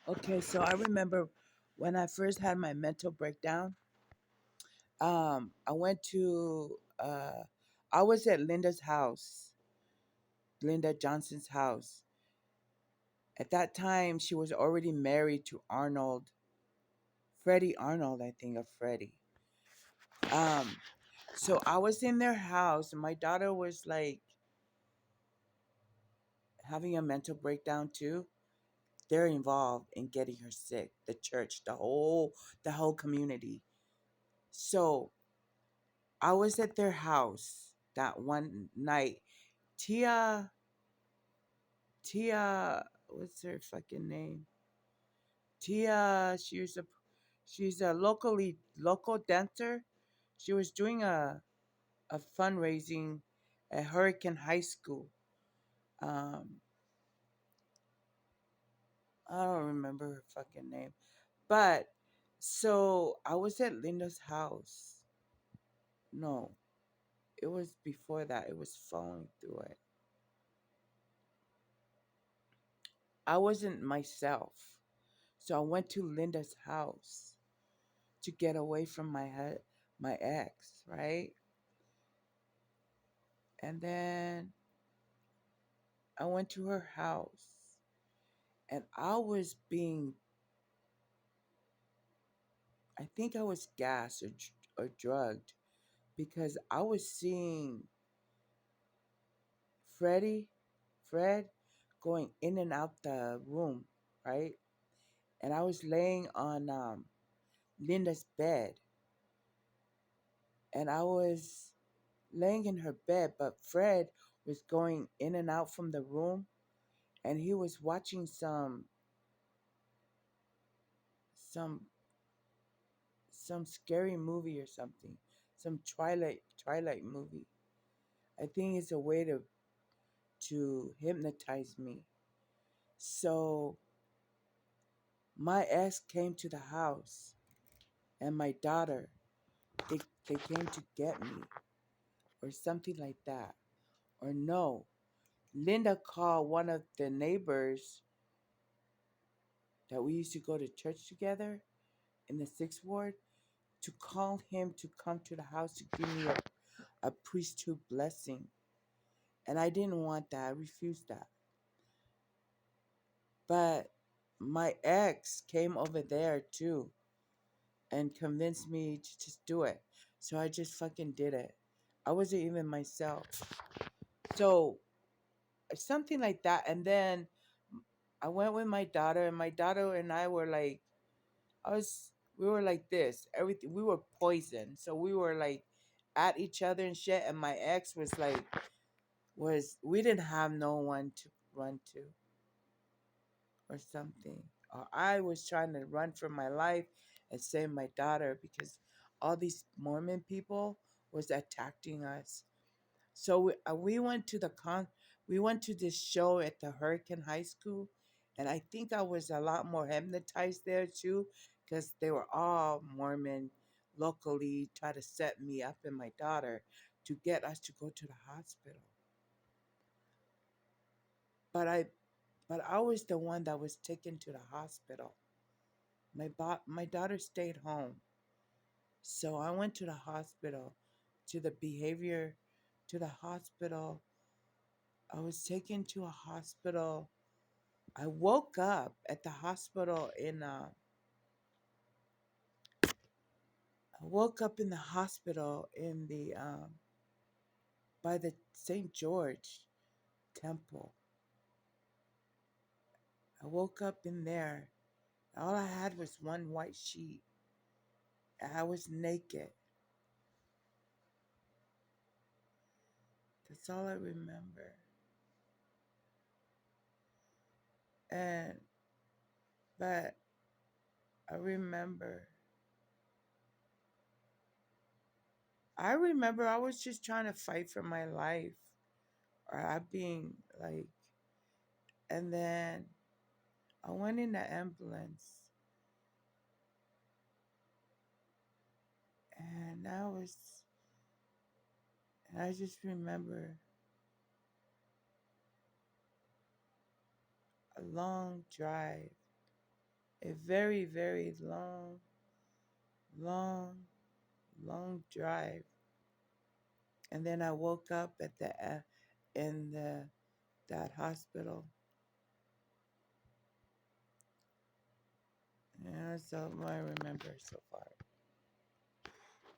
Okay, so I remember when I first had my mental breakdown. I went to I was at Linda's house, Linda Johnson's house. At that time, she was already married to Arnold, Freddie Arnold, I think of Freddie. Um, so I was in their house, and my daughter was like having a mental breakdown too. They're involved in getting her sick. The church, the whole community. So I was at their house that one night. Tia, what's her fucking name? Tia, she's a local dancer. She was doing a fundraising at Hurricane High School. Um, I don't remember her fucking name, but so I was at Linda's house. No, it was before that. It was following through it. I wasn't myself, so I went to Linda's house to get away from my ex, right? And then I went to her house, and I think I was gassed or drugged because I was seeing Freddie, Fred, going in and out the room, right? And I was laying on Linda's bed, and I was laying in her bed, but Fred was going in and out from the room, and he was watching some some scary movie or something, some Twilight movie. I think it's a way to hypnotize me. So my ex came to the house, and my daughter, they they came to get me or something like that. Or no, Linda called one of the neighbors that we used to go to church together in the sixth ward to call him to come to the house to give me a priesthood blessing. And I didn't want that. I refused that. But my ex came over there too and convinced me to just do it. So I just fucking did it. I wasn't even myself. So something like that. And then I went with my daughter, and my daughter and I were like, we were like this. Everything, we were poisoned. So we were like at each other and shit. And my ex was like, we didn't have no one to run to or something. Or I was trying to run for my life and save my daughter because all these Mormon people was attacking us. So we went to we went to this show at the Hurricane High School, and I think I was a lot more hypnotized there too, because they were all Mormon locally try to set me up and my daughter to get us to go to the hospital. But I was the one that was taken to the hospital. My daughter stayed home, so I went to the hospital, to the behavior, to the hospital. I was taken to a hospital. I woke up at the hospital I woke up in the hospital in the by the St. George Temple. I woke up in there. All I had was one white sheet. I was naked. That's all I remember. And but I remember I was just trying to fight for my life. Or I being like, and then I went in the ambulance, and I just remember a long drive a very, very long, long, long drive. And then I woke up at the in the that hospital. Yeah, that's all I remember so far.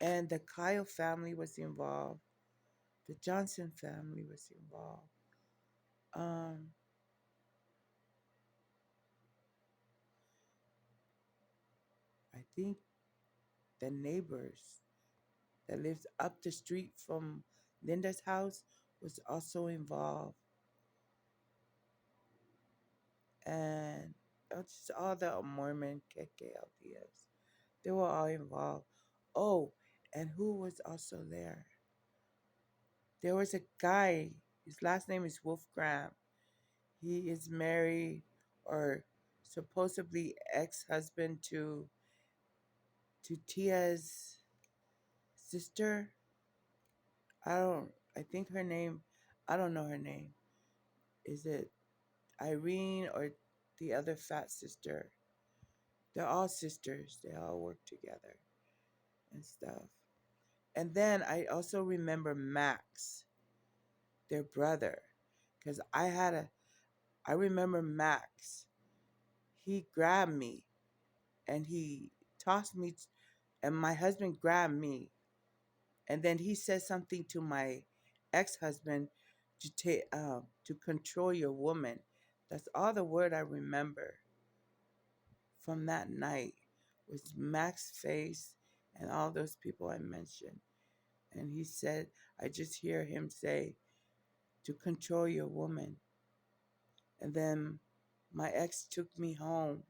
And the Kyle family was involved. The Johnson family was involved. Um, I think the neighbors that lived up the street from Linda's house was also involved, and just all the Mormon KKLDS. They were all involved. Oh, and who was also there? There was a guy. His last name is Wolfgram. He is married or supposedly ex-husband to Tia's sister. I don't. I think her name. I don't know her name. Is it Irene or the other fat sister? They're all sisters. They all work together and stuff. And then I also remember Max, their brother, because I remember Max. He grabbed me and he tossed me, and my husband grabbed me, and then he said something to my ex-husband to control your woman. That's all the word I remember from that night was Max's face and all those people I mentioned. And he said, I just hear him say, to control your woman. And then my ex took me home.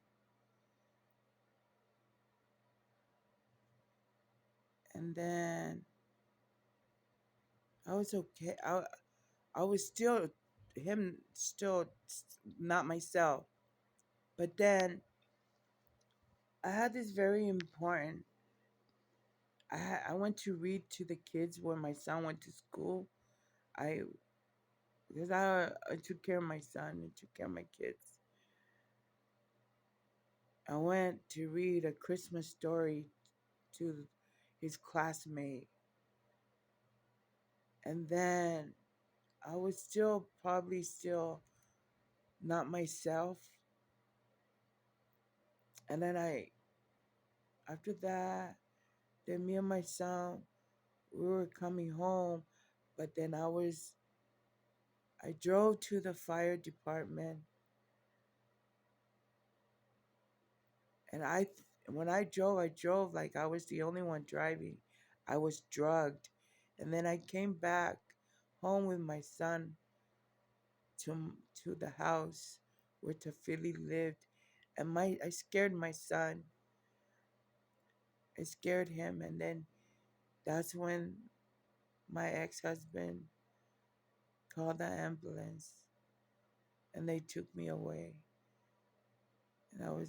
And then I was okay. I was still, him still not myself. But then I had this very important, I went to read to the kids when my son went to school. I, because I took care of my son and took care of my kids. I went to read a Christmas story to his classmate. And then I was still probably still not myself. And then after that, then me and my son, we were coming home, but then I drove to the fire department, and when I drove like I was the only one driving. I was drugged, and then I came back home with my son to the house where Tafili lived, and I scared my son. I scared him, and then that's when my ex-husband called the ambulance, and they took me away, and I was